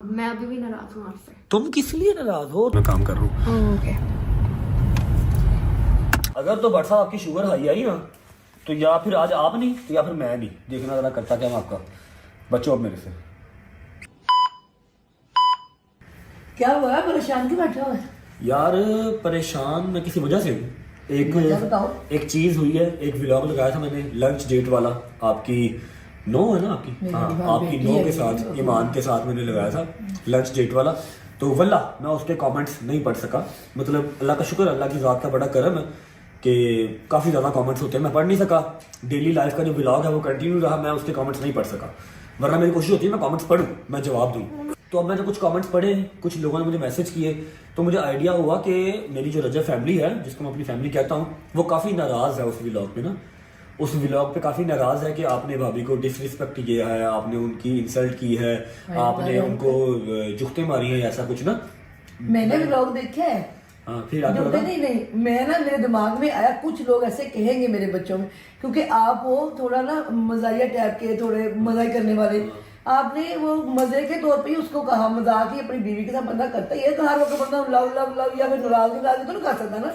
मैं अभी भी नाराज हूँ आपसे। तुम किस लिए नाराज हो? मैं काम कर रहा हूँ। ओके। अगर तो बट साहब आपकी शुगर हाई आई ना, तो या फिर आज आप नहीं तो या फिर मैं नहीं। देखना जरा करता क्या मैं आपका। बच्चों अब मेरे से। क्या हुआ है? परेशान क्यों बैठा हुआ है? यार परेशान मैं किसी वजह से हूँ। वजह बताओ। एक चीज हुई है। एक व्लॉग लगाया था मैंने लंच डेट वाला। आपकी नो है ना आपकी? मेरी हाँ, बात आपकी बेटी नो है के मेरी, साथ तो ईमान के साथ मैंने लगाया था लंच डेट वाला। तो वल्ला मैं उसके कमेंट्स नहीं पढ़ सका। मतलब अल्लाह का शुक्र, अल्लाह की ज़ात का बड़ा करम है कि काफ़ी ज़्यादा कमेंट्स होते हैं, मैं पढ़ नहीं सका। डेली लाइफ का जो व्लॉग है वो कंटिन्यू रहा, मैं उसके कमेंट्स नहीं पढ़ सका। वरना मेरी कोशिश होती है मैं कमेंट्स पढ़ूँ, मैं जवाब दूँ। तो अब मैंने कुछ कमेंट्स पढ़े, कुछ लोगों ने मुझे मैसेज किए, तो मुझे आइडिया हुआ कि मेरी जो रजब फैमिली है, जिसको मैं अपनी फैमिली कहता हूँ, वो काफ़ी नाराज़ है उस व्लॉग पे ना। उस व्लॉग पे काफ़ी नाराज़ है कि आपने भाभी को डिसरिस्पेक्ट किया है, आपने उनकी इंसल्ट की है, आपने उनको जुख्ते मारी हैं, ऐसा कुछ ना। मैंने भी लोग देखे हैं। हाँ, फिर आगे जो बता। नहीं मैं ना, मेरे दिमाग में आया कुछ लोग ऐसे कहेंगे मेरे बच्चों में, क्योंकि आप वो थोड़ा ना मजाहिया टाइप के, थोड़े मजाही करने वाले। आपने वो मजे के तौर पे ही उसको कहा, मजाक ही अपनी बीवी के साथ बंदा करता है। ये तो हर वक्त बंदा लव लव लव या फिर नाराजगी तो नहीं कर सकता ना।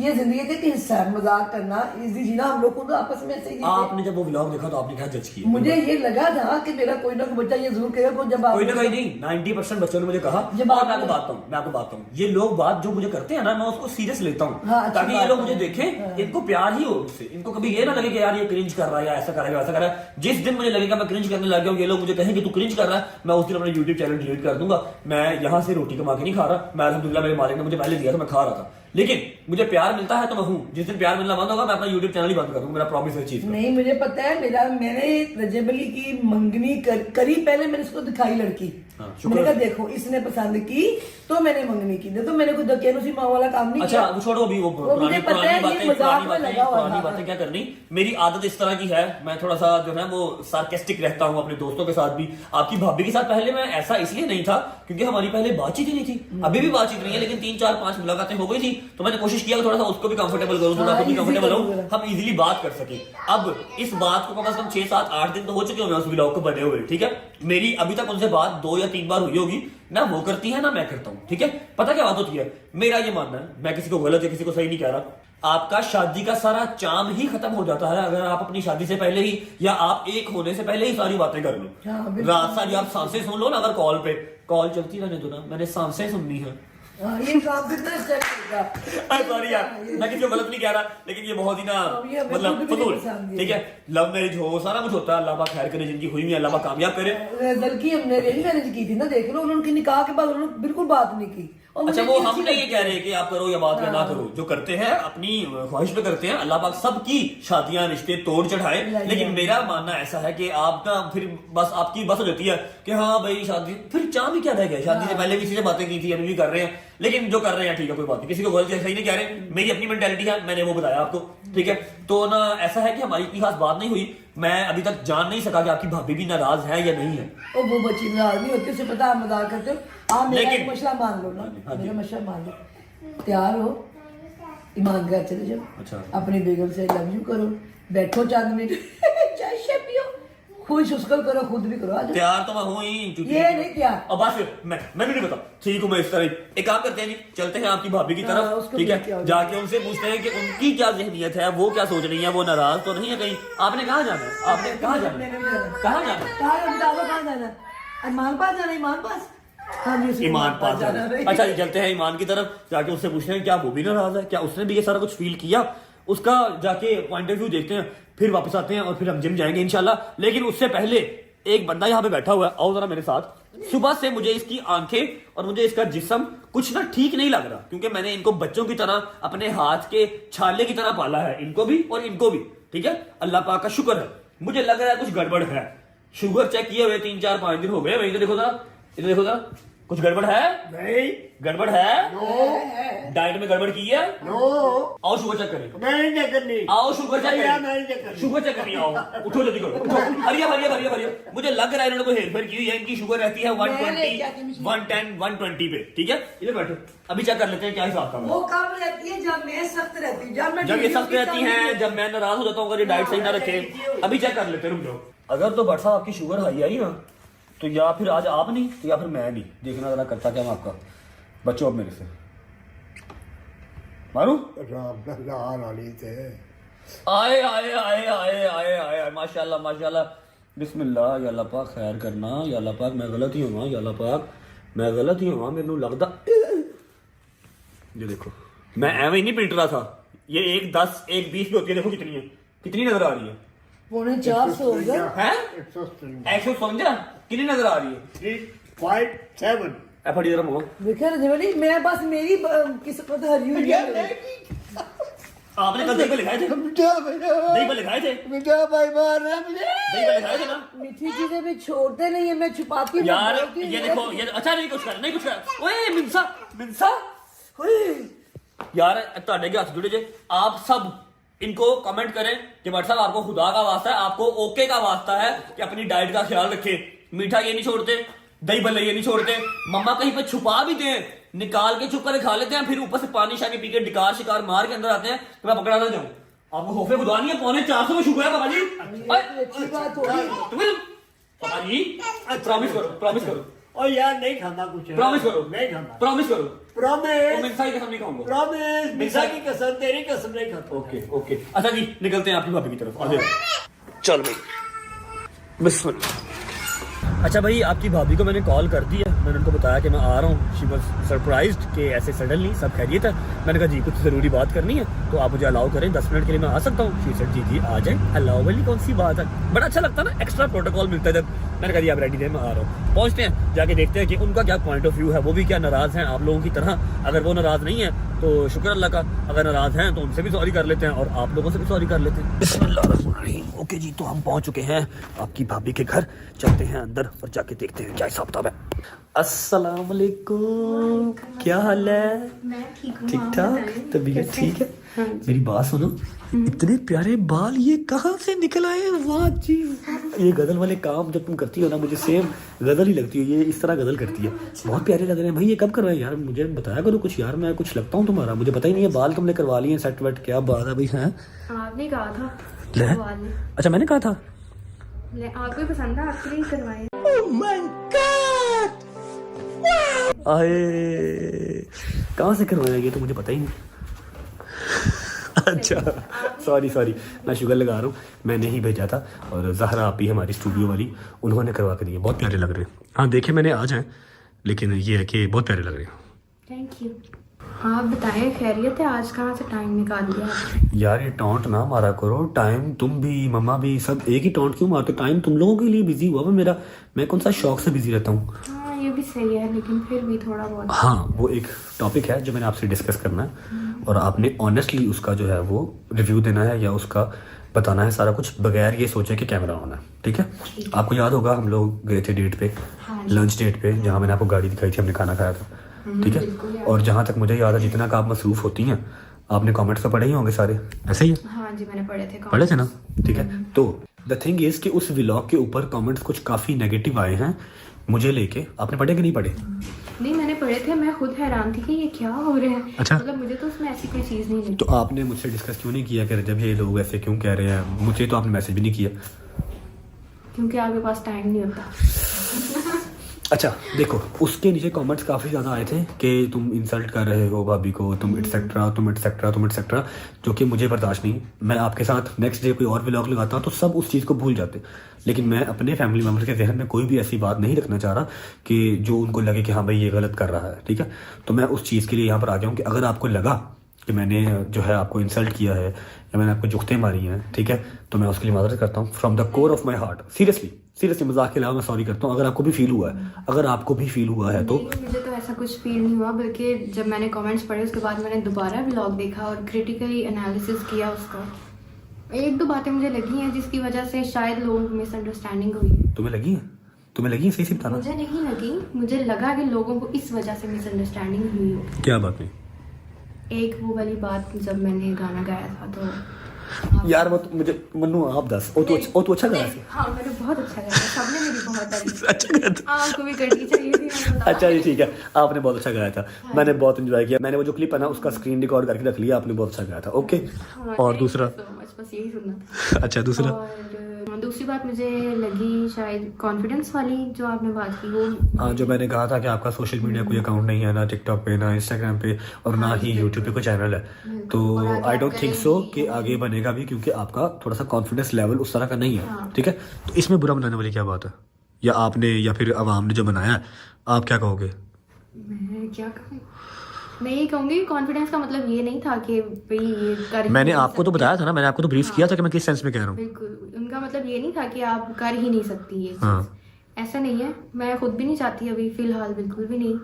ये जिंदगी का एक हिस्सा है, मजाक करना, इजी जीना। हम लोग खुद आपस में ऐसे ही आपने जब वो व्लॉग देखा तो आपने क्या जज किया? मुझे ये लगा था कि मेरा कोई ना कोई बच्चा ये जरूर कहेगा को जब आप कोई ना कोई नहीं, 90% बच्चों ने मुझे कहा। जब और आप- मैं आपको बताता हूँ, ये लोग बात जो मुझे करते हैं ना, मैं उसको सीरियस लेता हूँ। हाँ, अच्छी ताकि ये बात लोग है। मुझे देखें, इनको प्यार ही हो मुझसे। इनको कभी ये ना लगे कि यार ये क्रिंज कर रहा है या ऐसा करेगा वैसा कर रहा है। जिस दिन मुझे लगेगा मैं क्रिंज करने लग गया हूँ, ये लोग मुझे कहेंगे तू क्रिंज कर रहा है, मैं उस दिन अपना यूट्यूब चैनल डिलीट कर दूंगा। मैं यहाँ से रोटी कमा के नहीं खा रहा, मैं अल्हम्दुलिल्लाह मेरे मालिक ने मुझे पहले दिया था, मैं खा रहा था। लेकिन मुझे प्यार मिलता है तो मैं हूँ। जिस दिन प्यार मिलना बंद होगा मैं अपना यूट्यूब चैनल ही बंद कर दूंगा। मेरा प्रॉमिस है चीज। नहीं, मुझे पता है। मैंने रजब अली की मंगनी करी, पहले मैंने इसको दिखाई लड़की। हाँ, शुक्र। मैंने कहा देखो इसने पसंद की तो मैंने मंगनी की। तो मैंने कोई धकेनुसी माँ वाला काम नहीं अच्छा किया। वो छोड़ो, अभी वो मुझे पता है, ये मजाक में लगा हुआ पुरानी था। बातें क्या करनी। मेरी आदत इस तरह की है, मैं थोड़ा सा जो है वो सार्केस्टिक रहता हूँ अपने दोस्तों के साथ भी। आपकी भाभी के साथ पहले मैं ऐसा इसलिए नहीं था क्योंकि हमारी पहले बातचीत ही नहीं थी। अभी भी बातचीत नहीं है, लेकिन 3-4-5 मुलाकातें हो गई थी, तो मैंने कोशिश किया थोड़ा सा उसको भी कंफर्टेबल करूँ, थोड़ा खुद भी कंफर्टेबल हूँ, हम इजीली बात कर सके। अब इस बात को कम से कम 6-7-8 दिन तो हो चुके होंगे उस व्लॉग को बने हुए, ठीक है। मेरी अभी तक उनसे बात 2 या 3 बार हुई होगी ना। वो करती है ना मैं करता हूँ, ठीक है। पता क्या बात होती है, मेरा ये मानना है, मैं किसी को गलत या किसी को सही नहीं कह रहा। आपका शादी का सारा चाम ही खत्म हो जाता है अगर आप अपनी शादी से पहले ही या आप एक होने से पहले ही सारी बातें कर लो। हाँ, बिल्कुल। रात सारी आप सांसें सुन लो ना, अगर कॉल पे कॉल चलती रहने दो ना, मैंने सांसें सुननी है। ये काम कितना अच्छा लगेगा। सॉरी यार, मैं किसी को गलत नहीं कह रहा, लेकिन ये बहुत ही ना ये हमें मतलब खुद भी फजूल, पसंद है। ठीक है। लव मैरिज हो, सारा कुछ होता है, अल्लाह पाक खैर करे, जिनकी हुई है अल्लाह पाक कामयाब करे। बल्कि हमने अरेंज मैरिज की थी ना, देख लो। उन्होंने निकाह के बाद उन्होंने बिल्कुल बात नहीं की। और अच्छा मुझे वो ये हम अच्छी नहीं ये लगती कह रहे कि आप करो या बात या ना करो, जो करते हैं अपनी ख्वाहिश पे करते हैं। अल्लाह पाक सबकी शादियां रिश्ते तोड़ चढ़ाए, लेकिन मेरा मानना ऐसा है कि आप ना फिर बस आपकी बस हो जाती है कि हाँ भाई शादी, फिर चाह भी क्या रह गया। शादी से पहले किसी से बातें की थी, अभी भी कर रहे हैं, लेकिन जो कर रहे हैं ठीक है, कोई बात नहीं, किसी को गलत या सही नहीं कह रहे। मेरी अपनी मेंटालिटी है, मैंने वो बताया आपको, ठीक है। तो ना ऐसा है कि हमारी इतनी खास बात नहीं हुई। मैं अभी तक जान नहीं सका कि आपकी भाभी भी नाराज है या नहीं है। ओ वो बच्ची नाराज नहीं होती, उसे पता आप मजाक करते हो। आप मेरा लेकिन- एक मसला मान लो ना, हाँ जी। मेरा मसला मान लो। तैयार हो, ईमान घर चले जाओ। अच्छा। अपनी बेगम से लव यू करो, बैठो चंद मिनट चाय शाय पियो, खुश उसको करो, खुद भी करो। आ जाओ। तैयार तो मैं हूँ ही, क्योंकि ये नहीं क्या अब बस मैं नहीं बता, ठीक हूँ मैं इस तरह। एक काम करते हैं जी, चलते हैं आपकी भाभी की हाँ, तरफ, उसको ठीक भी क्या है। हो जाके उनसे पूछते हैं कि उनकी क्या जहनियत है, वो क्या सोच रही है, वो नाराज तो नहीं है कहीं। आपने कहाँ जाना है? आपने कहाँ जाना है? मैंने भी जाना। कहाँ जाना है? कहाँ बताओ कहाँ जाना? ईमान पास जाना, ईमान पास। हाँ जी, उसे ईमान पास जाना है। अच्छा जी, चलते हैं ईमान की तरफ, जाके उससे पूछते हैं क्या वो भी नाराज है, क्या उसने भी ये सारा कुछ फील किया, उसका जाके पॉइंट ऑफ व्यू देखते हैं, फिर वापस आते हैं और फिर हम जिम जाएंगे इंशाल्लाह। लेकिन उससे पहले एक बंदा यहाँ पे बैठा हुआ है, आओ जरा मेरे साथ। सुबह से मुझे इसकी आंखें और मुझे इसका जिस्म कुछ ना ठीक नहीं लग रहा, क्योंकि मैंने इनको बच्चों की तरह अपने हाथ के छाले की तरह पाला है, इनको भी और इनको भी, ठीक है। अल्लाह पाक का शुक्र है, मुझे लग रहा है कुछ गड़बड़ है। शुगर चेक किए हुए 3-4-5 दिन हो गए। वहीं तो देखो जरा, इधर देखो जरा, कुछ गड़बड़ है? नहीं, गड़बड़ है? है। डाइट में गड़बड़ की है? नो, आओ शुगर चेक करें। नहीं चेक करनी। आओ शुगर चेक भैया, करें। नहीं चेक करनी। शुगर चेक करनी, आओ उठो जल्दी करो, उठो। भरिया भरिया भरिया भरिया। मुझे लग रहा है इन्होंने कोई हेरफेर की हुई है। इनकी शुगर रहती है 120, 110, 120 पे, ठीक है। इधर बैठो, अभी चेक कर लेते हैं क्या हिसाब का है। वो कब रहती है जब मैं सख्त रहती हूँ, जब मैं जब ये वीडियो सख्त की रहती कमी- हैं, जब मैं नाराज हो जाता हूँ अगर ये डाइट सही ना रखे। अभी चेक कर लेते हैं, रुक जाओ। अगर तो बट साहब आपकी शुगर हाई आई ना, तो तो या फिर आज आप नहीं तो या फिर मैं नहीं, देखना जरा करता क्या मैं आपका। बच्चों अब मेरे से मारू। आए आए आए आए आए आए माशाल्लाह माशाल्लाह, बिस्मिल्लाह। या अल्लाह पाक खैर करना, या अल्लाह पाक मैं गलत ही हुआ, या अल्लाह पाक मैं गलत ही हुआ, मेनू लगता। ये देखो मैं एवं ही नहीं पिट रहा था, ये 1 10 1 20 की होती है, देखो कितनी है, कितनी नजर आ रही है? 450 होगा। हैं 157 कितनी नजर आ रही है? 357 एफडी जरा मोह देखा ना जवानी, मैं बस मेरी किस्मत हरी हुई है। आपने कल दही पे लिखाए थे, दही पे लिखाए थे, भाई मार रहा है मुझे। दही पे लिखाए थे ना मीठी चीजें भी छोड़ते नहीं है, मैं छुपाती हूँ, यार। बोलती हूँ, ये देखो ये अच्छा नहीं कुछ कर, नहीं कुछ कर। ओए मिंसा मिंसा, ओए यार ਤੁਹਾਡੇ के हाथ जुड़े जे। आप सब इनको कमेंट करें कि भाई साहब आपको खुदा का वास्ता है, आपको ओके का वास्ता है कि अपनी डाइट का ख्याल रखें, मीठा ये नहीं छोड़ते, दही भल्ले ये नहीं छोड़ते, मम्मा कहीं पे छुपा भी दें, निकाल के छुप कर खा लेते हैं, फिर ऊपर से पानी शानी पी के डिकार शिकार मार के अंदर आते हैं तो मैं पकड़ा ना जाऊं। आपको खौफे खुदा नहीं है? 350 में शुक्र है बाबा जी। ये अच्छी बात होगी। तुम्हें बाबा जी प्रॉमिस करो, प्रॉमिस करो, और यार नहीं खाना कुछ, प्रॉमिस करो, नहीं खाना, प्रॉमिस करो। प्रॉमिस, मिर्चा की कसम नहीं खाऊंगा, प्रॉमिस, मिर्चा की कसम, तेरी कसम नहीं खाता। Okay okay. अच्छा जी निकलते हैं आपकी भाभी की तरफ, आ जाओ। चल भाई बिस्मिल्लाह। अच्छा भाई आपकी भाभी को मैंने कॉल कर दी है, मैंने उनको बताया कि मैं आ रहा हूँ। शी वॉज सरप्राइज्ड कि ऐसे सडनली सब खैरियत है। मैंने कहा जी कुछ ज़रूरी बात करनी है तो आप मुझे अलाउ करें, 10 मिनट के लिए मैं आ सकता हूँ? शी सेड जी जी आ जाए, अलाउ वाली कौन सी बात है। बड़ा अच्छा लगता है ना, एक्स्ट्रा प्रोटोकॉल मिलता है जब। मैंने कहा जी आप रेडी थे, मैं आ रहा हूँ। पहुँचते हैं, जाके देखते हैं कि उनका क्या पॉइंट ऑफ व्यू है, वो भी क्या नाराज़ हैं आप लोगों की तरह। अगर वो नाराज़ नहीं है तो शुक्र अल्लाह का, अगर नाराज़ हैं तो उनसे भी सॉरी कर लेते हैं और आप लोगों से भी सॉरी कर लेते हैं। बिस्मिल्लाहिर्रहमानिर्रहीम। ओके जी, तो हम पहुंच चुके हैं आपकी भाभी के घर, चलते हैं अंदर और जाके देखते हैं क्या हिसाब किताब है। अस्सलाम वालेकुम, क्या हाल है? मैं ठीक हूँ, ठीक आप ठाक, बताएं? तबीयत कैसे? ठीक है? हाँ जी। मेरी बात सुनो, इतने प्यारे बाल ये कहाँ से निकल आए? वाह जी, ये गजल वाले काम जब तुम करती हो ना, मुझे सेम गजल ही लगती है, ये इस तरह गजल करती है, बहुत प्यारे लग रहे हैं भाई। ये कब करवाए यार, मुझे बताया करो कुछ यार, मैं कुछ लगता हूँ तुम्हारा, मुझे पता ही नहीं है। बाल तुमने करवा लिए सेट वेट, क्या बात है भाई? हैं आपने कहा था ले? वाले। अच्छा मैंने कहा था आपको ही पसंद है, आपके लिए ही करवाए। आए कहाँ से करवाया ये तो मुझे पता ही नहीं। अच्छा सॉरी सॉरी, मैं शुगर लगा रहा हूँ, मैंने ही भेजा था। और जहरा आप ही हमारी स्टूडियो वाली, उन्होंने करवा के दिए, बहुत प्यारे लग रहे हैं। हाँ देखे मैंने आ जाए, लेकिन ये है कि बहुत प्यारे लग रहे हैं। Thank you. आप बताएं खैरियत है? आज कहाँ से टाइम निकाल दिया आपने? यार ये टॉन्ट ना मारा करो, टाइम तुम भी मम्मा भी सब एक ही टॉन्ट क्यों मारते? टाइम तुम लोगों के लिए बिजी हुआ मैं, मेरा मैं कौन सा शौक से बिजी रहता हूँ। हाँ ये भी सही है, लेकिन फिर भी थोड़ा बहुत। हाँ वो एक टॉपिक है जो मैंने आपसे डिस्कस करना है, और आपने ऑनेस्टली उसका जो है वो रिव्यू देना है या उसका बताना है सारा कुछ, बगैर ये सोचे कि कैमरा ऑन है। ठीक है? आपको याद होगा हम लोग गए थे डेट पे, लंच डेट पे, जहाँ मैंने आपको गाड़ी दिखाई थी, हमने खाना खाया था। ठीक है? और जहाँ तक मुझे याद है, जितना का आप मसरूफ होती हैं, आपने कमेंट्स तो पढ़े ही होंगे सारे, ऐसे ही है? हाँ जी मैंने पढ़े थे। पढ़े थे ना? ठीक है। तो द थिंग इज कि उस व्लॉग के ऊपर कमेंट्स कुछ काफ़ी नेगेटिव आए हैं मुझे लेके। आपने पढ़े कि नहीं पढ़े? नहीं मैंने पढ़े थे, मैं खुद हैरान थी कि ये क्या हो रहा है। अच्छा। मतलब मुझे तो उसमें ऐसी कोई चीज़ नहीं लगी। तो आपने मुझसे डिस्कस क्यों नहीं किया कि जब ये लोग ऐसे क्यों कह रहे हैं? मुझे तो आपने मैसेज भी नहीं किया। क्योंकि आपके पास टाइम नहीं होता। अच्छा देखो, उसके नीचे कमेंट्स काफ़ी ज़्यादा आए थे कि तुम इंसल्ट कर रहे हो भाभी को, तुम एटसेट्रा तुम एटसेट्रा तुम एटसेट्रा, जो कि मुझे बर्दाश्त नहीं। मैं आपके साथ नेक्स्ट डे कोई और व्लॉग लगाता हूँ तो सब उस चीज़ को भूल जाते, लेकिन मैं अपने फैमिली मेम्बर के जहन में कोई भी ऐसी बात नहीं रखना चाह रहा कि जो उनको लगे कि हाँ भाई ये गलत कर रहा है। ठीक है? तो मैं उस चीज़ के लिए यहाँ पर आ गया हूँ कि अगर आपको लगा कि मैंने जो है आपको इंसल्ट किया है या मैंने आपको जुख्ते मारी हैं, ठीक है, तो मैं उसके लिए मादरत करता हूँ from the core of my heart. Seriously मजाक के अलावा मैं सॉरी करता हूँ अगर आपको भी फील हुआ है। अगर आपको भी फील हुआ है तो नहीं, मुझे तो ऐसा कुछ फील नहीं हुआ, बल्कि जब मैंने कमेंट्स पढ़े उसके बाद मैंने दोबारा व्लॉग देखा और क्रिटिकली एनालिसिस किया उसका। 1-2 बातें मुझे लगी हैं जिसकी वजह से शायद लोगों को मिसअंडरस्टैंडिंग हुई है। तुम्हें लगी है? तुम्हें लगी है? सही से बताना। मुझे नहीं लगी, मुझे लगा कि लोगों को इस वजह से मिसअंडरस्टैंडिंग हुई हो। क्या बात नहीं? एक वो वाली बात जब मैंने गाना गाया था तो यार वो तो मुझे मन्नू आप दस, ओ तू अच्छा गाया था। हाँ मैंने बहुत अच्छा गाया, सबने मेरी बहुत तारीफ की। अच्छा गाया था। आपको भी करनी चाहिए थी, मैंने बताया। अच्छा जी ठीक है, आपने बहुत अच्छा गाया था, मैंने बहुत एंजॉय किया। मैंने वो जो क्लिप है ना उसका स्क्रीन रिकॉर्ड करके रख लिया, आपने बहुत अच्छा गाया था। ओके हाँ, और thank you दूसरा? so much, बस यही सुनना था। अच्छा दूसरा? और दूसरी बात मुझे लगी शायद कॉन्फिडेंस वाली जो आपने बात की वो। हाँ, जो मैंने कहा था कि आपका सोशल मीडिया कोई अकाउंट नहीं है, ना टिकटॉक पे, ना इंस्टाग्राम पे, और ना ही यूट्यूब पे कोई चैनल है, तो आई डोंट थिंक सो कि आगे बनेगा भी, क्योंकि आपका थोड़ा सा कॉन्फिडेंस लेवल उस तरह का नहीं है। ठीक है, तो इसमें बुरा बनाने वाली क्या बात है? या आपने या फिर आवाम ने जो बनाया है, आप क्या कहोगे? मैं क्या कहूँ, मैं ये कहूँगी कॉन्फिडेंस का मतलब ये नहीं था कि भाई ये कर मैंने आपको तो बताया था ना, मैंने आपको तो ब्रीफ किया था कि मैं किस सेंस में कह रहा हूँ। बिल्कुल, उनका मतलब ये नहीं था कि आप कर ही नहीं सकती ये चीज़। हाँ। ऐसा नहीं है, मैं खुद भी नहीं चाहती अभी फिलहाल, बिल्कुल भी नहीं।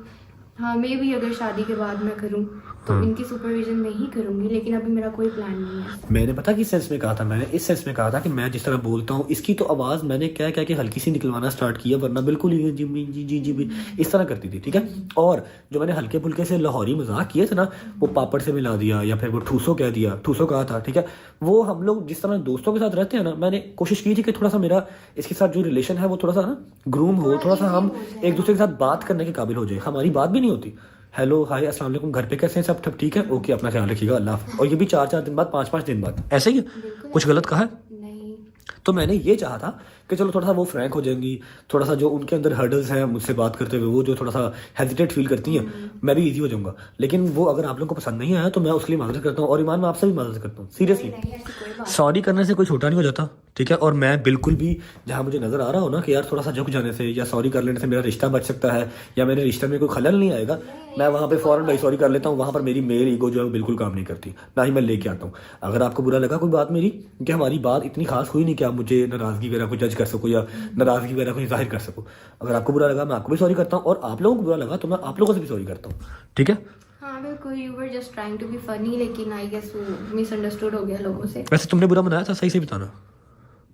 हाँ, मैं भी अगर शादी के बाद मैं करूँ तो इनकी सुपरविजन में ही करूँगी, लेकिन अभी मेरा कोई प्लान नहीं है। मैंने पता किस सेंस में कहा था? मैंने इस सेंस में कहा था कि मैं जिस तरह बोलता हूँ, इसकी तो आवाज़ मैंने क्या क्या कि हल्की सी निकलवाना स्टार्ट किया, वरना बिल्कुल ही जी जी जी जी जी इस तरह करती थी। ठीक है, और जो मैंने हल्के फुल्के से लाहौरी मजाक किए थे ना, वो पापड़ से मिला दिया या फिर वो ठूसो कह दिया, ठूसो कहा था। ठीक है, वो हम लोग जिस तरह दोस्तों के साथ रहते हैं ना, मैंने कोशिश की थी कि थोड़ा सा मेरा इसके साथ जो रिलेशन है वो थोड़ा सा ना ग्रूम हो, थोड़ा सा हम एक दूसरे के साथ बात करने के काबिल हो जाए। हमारी बात भी नहीं होती, हेलो हाय अस्सलाम वालेकुम, घर पे कैसे हैं सब, ठीक है, ओके, अपना ख्याल रखिएगा, अल्लाह हाफ़िज़। और ये भी 4-4 दिन बाद, 5-5 दिन बाद, ऐसे ही कुछ गलत कहा है? नहीं, तो मैंने ये चाहा था कि चलो थोड़ा सा वो फ्रैंक हो जाएंगी, थोड़ा सा जो उनके अंदर हर्डल्स हैं मुझसे बात करते हुए, वो जो थोड़ा सा हेजिटेट फील करती हैं, मैं भी इजी हो जाऊंगा। लेकिन वो अगर आप लोगों को पसंद नहीं आया तो मैं उसके लिए माजरत करता हूँ, और ईमान मैं आपसे भी माजरत करता हूँ, सीरियसली। सॉरी करने से कोई छोटा नहीं हो जाता। ठीक है, और मैं बिल्कुल भी जहाँ मुझे नजर आ रहा हो ना कि यार थोड़ा सा झुक जाने से या सॉरी कर लेने से मेरा रिश्ता बच सकता है या मेरे रिश्ते में कोई खलल नहीं आएगा, मैं वहाँ पे फौरन भाई सॉरी कर लेता हूँ। वहाँ पर मेरी मेल ईगो जो है वो बिल्कुल काम नहीं करती, ना ही मैं लेके आता हूँ। अगर आपको बुरा लगा कोई बात मेरी, कि हमारी बात इतनी खास हुई नहीं कि आप मुझे नाराजगी वगैरह को जज कर सको या नाराजगी वगैरह को जाहिर कर सको, अगर आपको बुरा लगा मैं आपको भी सॉरी करता हूँ, और आप लोगों को बुरा लगा तो मैं आप लोगों से भी सॉरी करता हूँ। ठीक है, हाँ बिल्कुल, you were just trying to be funny, लेकिन आई गेस वो मिसअंडरस्टूड हो गया लोगों से। वैसे तुमने बुरा मनाया था, सही से बताना।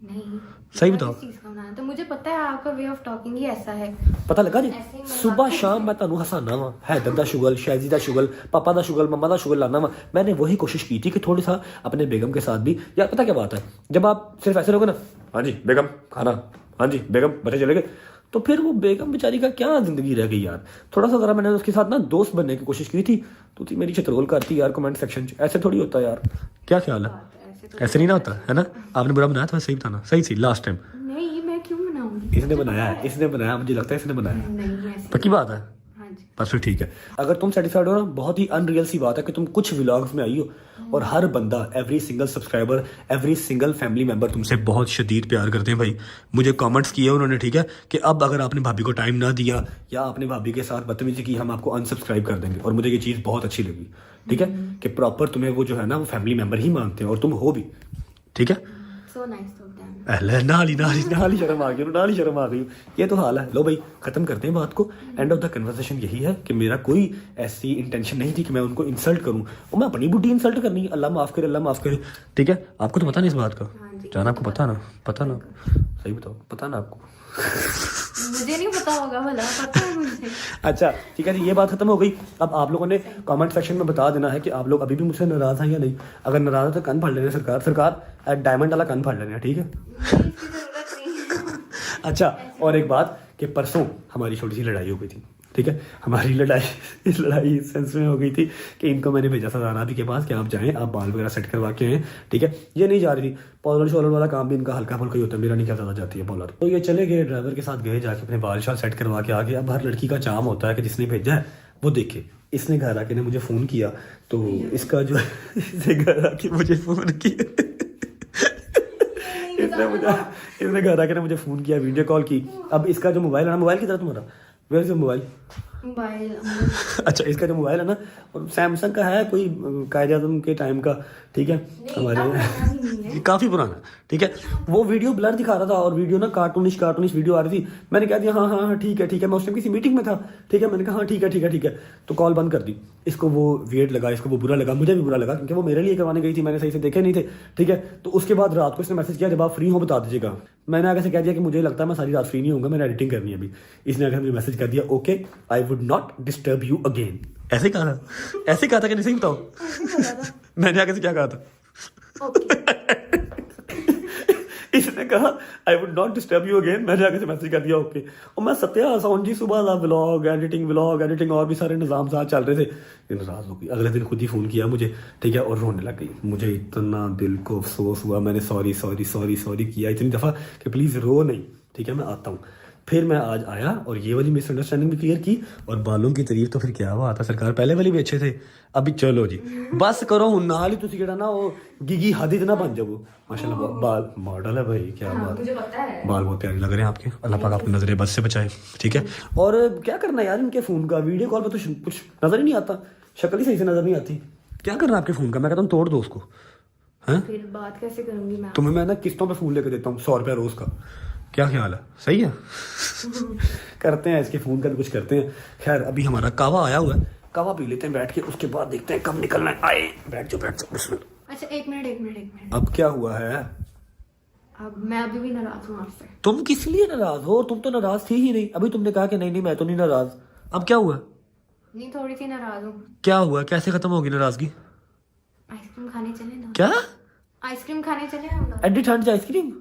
नहीं, सही बताओ। किस चीज़ का बनाना? तो मुझे पता है आपका वे ऑफ टॉकिंग ही ऐसा है। पता लगा जी, ऐसे ही मतलब सुबह शाम मैं ਤੁਹਾਨੂੰ हसाना वा, हैदर दा शुगल, शाहजी दा शुगल, पापा दा शुगल, मम्मा दा शुगल लाना वा। मैंने वही कोशिश की थी कि थोड़ी सा अपने बेगम के साथ भी, यार पता क्या बात है, जब आप सिर्फ ऐसे रहोगे ना, हाँ जी बेगम खाना, हाँ जी बेगम बच्चे चले गए, तो फिर वो बेगम बेचारी का क्या जिंदगी रह गई यार। थोड़ा सा जरा मैंने उसके साथ ना दोस्त बनने की कोशिश की थी, तो थी मेरी छतरोल करती यार कमेंट सेक्शन। ऐसे थोड़ी होता यार, क्या ख्याल है? ऐसे नहीं ना होता है ना? आपने बुरा बनाया था, सही बताना, सही थी लास्ट टाइम। नहीं, मैं क्यों बनाऊंगी? इसने बनाया है, इसने बनाया, मुझे लगता है इसने बनाया। नहीं, ऐसे पक्की बात है? हाँ जी। बस फिर ठीक है। अगर तुम सेटिस्फाइड हो ना, बहुत ही अनरियल सी बात है कि तुम कुछ व्लॉग्स में आई हो और हर बंदा, every single subscriber, every single family member तुमसे बहुत शदीद प्यार करते हैं भाई। मुझे कमेंट्स किए उन्होंने, ठीक है, कि अब अगर आपने भाभी को टाइम ना दिया या आपने भाभी के साथ बदतमीजी की, हम आपको अनसब्सक्राइब कर देंगे। और मुझे ये चीज़ बहुत अच्छी लगी, ठीक है, कि प्रॉपर तुम्हें वो जो है ना वो फैमिली मेंबर ही मानते हैं, और तुम हो भी, ठीक है। So nice of them. अरे नाली शर्म आ गई, नाली शर्म आ गई। ये तो हाल है। लो भाई खत्म करते हैं बात को। एंड ऑफ द कन्वर्सेशन यही है कि मेरा कोई ऐसी इंटेंशन नहीं थी कि मैं उनको इंसल्ट करूं, और मैं अपनी बुढ़ी इंसल्ट करनी है। अल्लाह माफ करे, अल्लाह माफ करे। ठीक है, आपको तो पता नहीं इस बात का, जान आपको पता ना, पता ना, सही बताओ, पता ना आपको? मुझे नहीं पता होगा, भला पता है मुझे। अच्छा ठीक है जी, ये बात खत्म हो गई। अब आप लोगों ने कमेंट सेक्शन में बता देना है कि आप लोग अभी भी मुझसे नाराज हैं या नहीं। अगर नाराज है तो कन फाड़ लेने सरकार डायमंड वाला कन फाड़ लेने, ठीक है। इसकी जरूरत नहीं है। अच्छा, और एक बात कि परसों हमारी छोटी सी लड़ाई हो गई थी, ठीक है। हमारी लड़ाई इस सेंस में हो गई थी कि इनको मैंने भेजा था राना भी के पास कि आप जाएं, आप बाल वगैरह सेट करवा के आएँ, ठीक है। ये नहीं जा रही थी, पॉलर शॉलर वाला काम भी इनका हल्का फुल्का ही होता है, मेरा नहीं क्या ज़्यादा जाती है पॉलर। तो ये चले गए, ड्राइवर के साथ गए, जाके अपने बाल शाल सेट करवा के आ गए। अब हर लड़की का चाम होता है कि जिसने भेजा है वो देखे। इसने घर आके ने मुझे फ़ोन किया, तो इसका जो इसने घर आके मुझे फ़ोन किया इसने घर आके ने मुझे फ़ोन किया, वीडियो कॉल की। अब इसका जो मोबाइल है ना, मोबाइल किधर तुम्हारा, वेयर इज मोबाइल? अच्छा, इसका जो मोबाइल है ना सैमसंग का है, कोई कायदे आज़म के टाइम का, ठीक है, हमारे काफ़ी पुराना, ठीक है। वो वीडियो ब्लर दिखा रहा था और वीडियो ना कार्टूनिश वीडियो आ रही थी। मैंने कह दिया हाँ हाँ हाँ ठीक है, मैं उस टाइम किसी मीटिंग में था, ठीक है। मैंने कहा हाँ ठीक है, तो कॉल बंद कर दी। इसको वो वियर्ड लगा, इसको वो बुरा लगा, मुझे भी बुरा लगा, क्योंकि वो मेरे लिए करवाने गई थी, मैंने सही से देखे नहीं थे, ठीक है। तो उसके बाद रात को इसने मैसेज किया, जब आप फ्री हो बता दीजिएगा। मैंने आगे से कह दिया कि मुझे लगता है मैं सारी रात फ्री नहीं होऊंगा, मैंने एडिटिंग करनी है अभी। इसने आगे मुझे मैसेज कर दिया, okay I would not disturb you again. ऐसे कहा था कि नहीं, सही बताओ। मैंने आगे से क्या कहा था? मैंने कहा I would not disturb you again, मैंने आगे से मैसेज कर दिया ओके। और मैं सत्या साउंड जी सुबह व्लॉग एडिटिंग और भी सारे निज़ाम साथ चल रहे थे, नाराज़ हो गई। अगले दिन खुद ही फ़ोन किया मुझे, ठीक है, और रोने लग गई। मुझे इतना दिल को अफसोस हुआ, मैंने सॉरी किया इतनी दफ़ा कि प्लीज़ रो नहीं, ठीक है, मैं आता हूँ। फिर मैं आज आया और ये वाली मिसअंडरस्टैंडिंग भी क्लियर की। और बालों की तारीफ तो फिर क्या हुआ था सरकार, पहले वाले भी अच्छे थे। अभी चलो जी बस करो हूँ नाल ही तुसी ना वो गिगी हादिद ना बन जाओ। माशाल्लाह बाल मॉडल है भाई, क्या बात, मुझे पता है बाल बहुत प्यारे लग रहे हैं आपके। अल्लाह पाक आपकी नजरें बस से बचाए, ठीक है। और क्या करना यार इनके फ़ोन का, वीडियो कॉल पर तो कुछ नज़र ही नहीं आता, शक्ल ही सही से नज़र नहीं आती। क्या करना आपके फ़ोन का, मैं कहता हूँ तोड़ दो उसको। हैं फिर बात कैसे करूंगी मैं? तुम्हें मैं ना किस्तों पे फ़ोन लेकर देता हूँ 100 रुपया रोज़ का, क्या ख्याल है, सही है? करते हैं इसके फ़ोन का भी कुछ करते हैं। खैर अभी हमारा कावा आया हुआ है, कावा पी लेते हैं बैठ के, उसके बाद देखते हैं कब निकलना है। आए बैठ जाओ बिस्मिल्लाह। अच्छा एक मिनट। अब क्या हुआ है? अब मैं अभी भी नाराज हूँ आपसे। तुम किस लिए नाराज हो? तुम तो नाराज थी ही नहीं, अभी तुमने कहा कि नहीं मैं तो नहीं नाराज। अब क्या हुआ? नहीं थोड़ी सी नाराज हूँ। क्या हुआ, कैसे खत्म होगी नाराजगी? आइसक्रीम खाने चले ना? क्या आइसक्रीम खाने चले हम लोग? एडी ठंड से आइसक्रीम?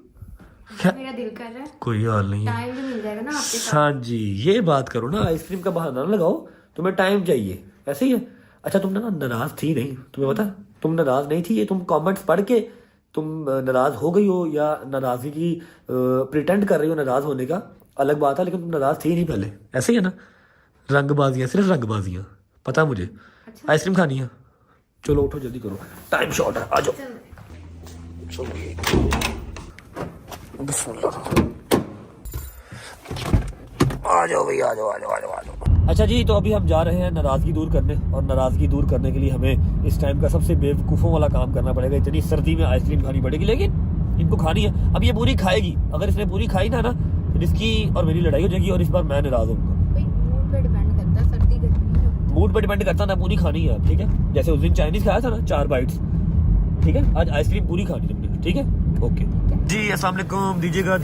मेरा दिल कर रहा है। कोई हाल नहीं है, टाइम भी मिल जाएगा ना आपके साथ। हाँ जी ये बात करो ना, आइसक्रीम का बहाना ना लगाओ, तुम्हें टाइम चाहिए, ऐसे ही है। अच्छा तुम ना नाराज थी नहीं, तुम्हें पता तुम नाराज नहीं थी, ये तुम कमेंट्स पढ़ के तुम नाराज हो गई हो या नाराजगी की प्रिटेंड कर रही हो नाराज होने का अलग बात है, लेकिन तुम नाराज थी नहीं पहले, ऐसे ही है ना। रंगबाजियां, सिर्फ रंगबाजियां, पता मुझे। अच्छा। आइसक्रीम खानी है, चलो उठो जल्दी करो, टाइम शॉर्ट है, आ जाओ। आ जाओ भाई, आ जाओ। अच्छा जी तो अभी हम जा रहे हैं नाराजगी दूर करने, और नाराजगी दूर करने के लिए हमें इस टाइम का सबसे बेवकूफ़ों वाला काम करना पड़ेगा। इतनी सर्दी में आइसक्रीम खानी पड़ेगी, लेकिन इनको खानी है। अब ये पूरी खाएगी, अगर इसने पूरी खाई ना फिर इसकी और मेरी लड़ाई हो जाएगी, और इस बार मैं नाराज होऊंगा। मूड पे डिपेंड करता है, सर्दी गर्मी मूड पे डिपेंड करता ना, पूरी खानी है, ठीक है। जैसे उस दिन चाइनीज खाया था ना 4 बाइट्स, ठीक है, आज आइसक्रीम पूरी खानी है, ठीक है, ओके जी। अस्सलाम वालेकुम, दीजिएगा,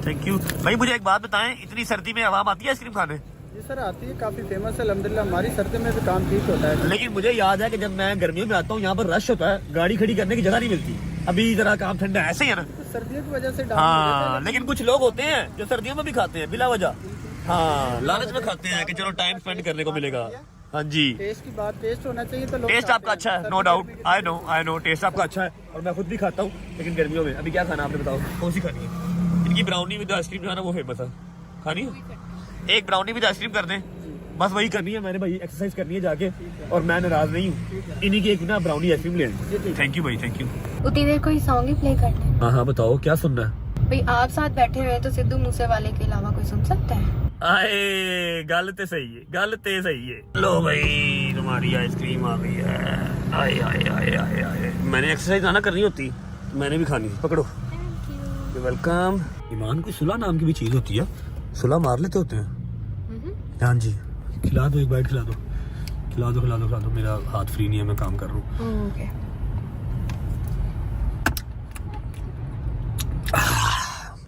थैंक यू भाई। मुझे एक बात बताएं, इतनी सर्दी में आवाम आती है आइसक्रीम खाने? जी सर आती है, काफी फेमस है अल्हम्दुलिल्लाह। हमारी सर्दी में भी काम ठीक होता है, लेकिन मुझे याद है कि जब मैं गर्मियों में आता हूँ यहाँ पर रश होता है, गाड़ी खड़ी करने की जगह नहीं मिलती। अभी जरा काम ठंडा है, ऐसे ही है ना? तो सर्दियों की वजह से हाँ, लेकिन कुछ लोग होते हैं जो सर्दियों में भी खाते हैं बिला वजह, हाँ लालच में खाते हैं कि चलो टाइम स्पेंड करने को मिलेगा। हाँ जी, टेस्ट की बात, टेस्ट होना चाहिए तो लोग टेस्ट खाते आपका हैं। अच्छा है, no doubt, I know taste आपका अच्छा है, और मैं खुद भी खाता हूँ। लेकिन गर्मियों में अभी क्या खाना आपने बताओ, कौन सी खानी है? इनकी ब्राउनी विद आइसक्रीम जो है ना वो फेमस है, खानी है? एक ब्राउनी विद आइसक्रीम कर दें, बस वही करनी है मैंने भाई, एक्सरसाइज करनी है जाके, और मैं नाराज नहीं हूँ। इन्हीं की एक ना ब्राउनी आइसक्रीम ले आएंगे। थैंक यू भाई, थैंक यू। उतनी देर कोई सॉन्ग ही प्ले करना है। हाँ बताओ क्या सुनना है? भाई आप साथ बैठे हुए तो सिद्धू मूसेवाले के अलावा कोई सुन सकता है? आए गल ते सही है। लो भाई तुम्हारी आइसक्रीम आ गई है। आए मैंने एक्सरसाइज ना करनी होती, मैंने भी खानी थी, पकड़ो। वेलकम। ईमान कोई सुलह नाम की भी चीज होती है, सुलह मार लेते होते हैं। हाँ जी, खिला दो, एक बाइट खिला दो। मेरा हाथ फ्री नहीं है, मैं काम कर रहा हूँ। ओके।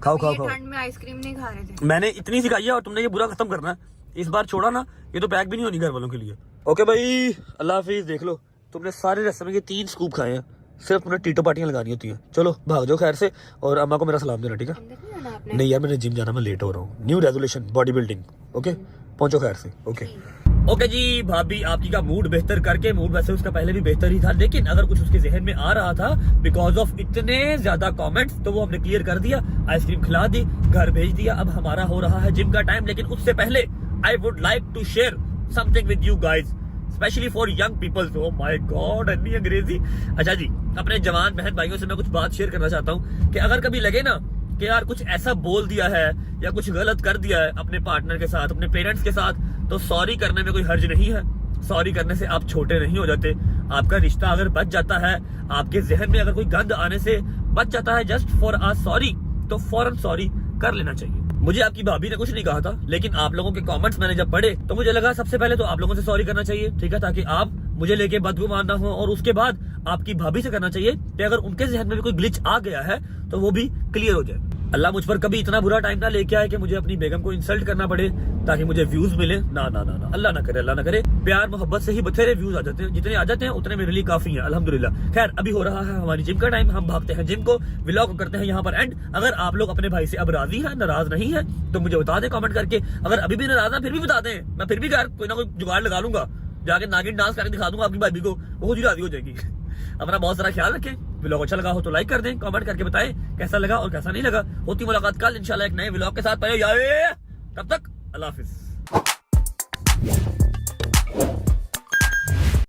खाओ। ठंड में आइसक्रीम नहीं खा रहे थे। मैंने इतनी सिखाई है और तुमने ये बुरा खत्म करना है। इस बार छोड़ा ना, ये तो पैक भी नहीं होनी घर वालों के लिए। ओके भाई, अल्लाह हाफिज। देख लो तुमने सारे रेस्टोरेंट के 3 स्कूप खाए हैं, सिर्फ तुमने टीटो पार्टियां लगानी होती हैं। चलो भाग जाओ खैर से, और अम्मा को मेरा सलाम देना, ठीक है? अंदर नहीं आना आपने? नहीं यार, मैंने जिम जाना, मैं लेट हो रहा हूँ। New resolution, body building. Okay पहुंचो खैर से। ओके जी, भाभी आपकी का मूड बेहतर करके, मूड वैसे उसका पहले भी बेहतर ही था, लेकिन अगर कुछ उसके जहन में आ रहा था बिकॉज ऑफ इतने ज्यादा कमेंट्स, तो वो हमने क्लियर कर दिया, आइसक्रीम खिला दी, घर भेज दिया। अब हमारा हो रहा है जिम का टाइम, लेकिन उससे पहले I would like to share something with you guys, specially for young peoples. Oh my god, इतनी अंग्रेजी। अच्छा जी, अपने जवान बहन भाइयों से मैं कुछ बात शेयर करना चाहता हूँ कि अगर कभी लगे ना कि यार कुछ ऐसा बोल दिया है या कुछ गलत कर दिया है अपने पार्टनर के साथ, अपने पेरेंट्स के साथ, तो सॉरी करने में कोई हर्ज नहीं है। सॉरी करने से आप छोटे नहीं हो जाते। आपका रिश्ता अगर बच जाता है, आपके जहन में अगर कोई गंद आने से बच जाता है जस्ट फॉर आ सॉरी, तो फौरन सॉरी कर लेना चाहिए। मुझे आपकी भाभी ने कुछ नहीं कहा था, लेकिन आप लोगों के कमेंट्स मैंने जब पढ़े तो मुझे लगा सबसे पहले तो आप लोगों से सॉरी करना चाहिए, ठीक है, ताकि आप मुझे लेके बदगुमान ना हो, और उसके बाद आपकी भाभी से करना चाहिए कि अगर उनके जहन में भी कोई ग्लिच आ गया है तो वो भी क्लियर हो जाए। अल्लाह मुझ पर कभी इतना बुरा टाइम ना लेके आए कि मुझे अपनी बेगम को इंसल्ट करना पड़े ताकि मुझे व्यूज मिले। ना ना ना ना, अल्लाह ना करे, अल्लाह ना करे। प्यार मोहब्बत से ही बथेरे व्यूज आ जाते हैं, जितने आ जाते हैं उतने मेरे लिए काफी है अल्हम्दुलिल्लाह। खैर अभी हो रहा है हमारी जिम का टाइम, हम भागते हैं जिम को, व्लॉग करते हैं यहाँ पर एंड। अगर आप लोग अपने भाई से अब राजी हैं, नाराज नहीं है, तो मुझे बता दें कमेंट करके। अगर अभी भी नाराज है फिर भी बता दें, मैं फिर भी यार कोई ना कोई जुगाड़ लगा लूंगा, जाके नागिन डांस करके दिखा दूंगा आपकी भाभी को, वो खुद ही राजी हो जाएगी। अपना बहुत सारा ख्याल रखें। व्लॉग अच्छा लगा हो तो लाइक कर दें, कमेंट करके बताएं कैसा लगा और कैसा नहीं लगा। होती मुलाकात कल इंशाल्लाह एक नए व्लॉग के साथ। तब तक अल्लाह हाफिज।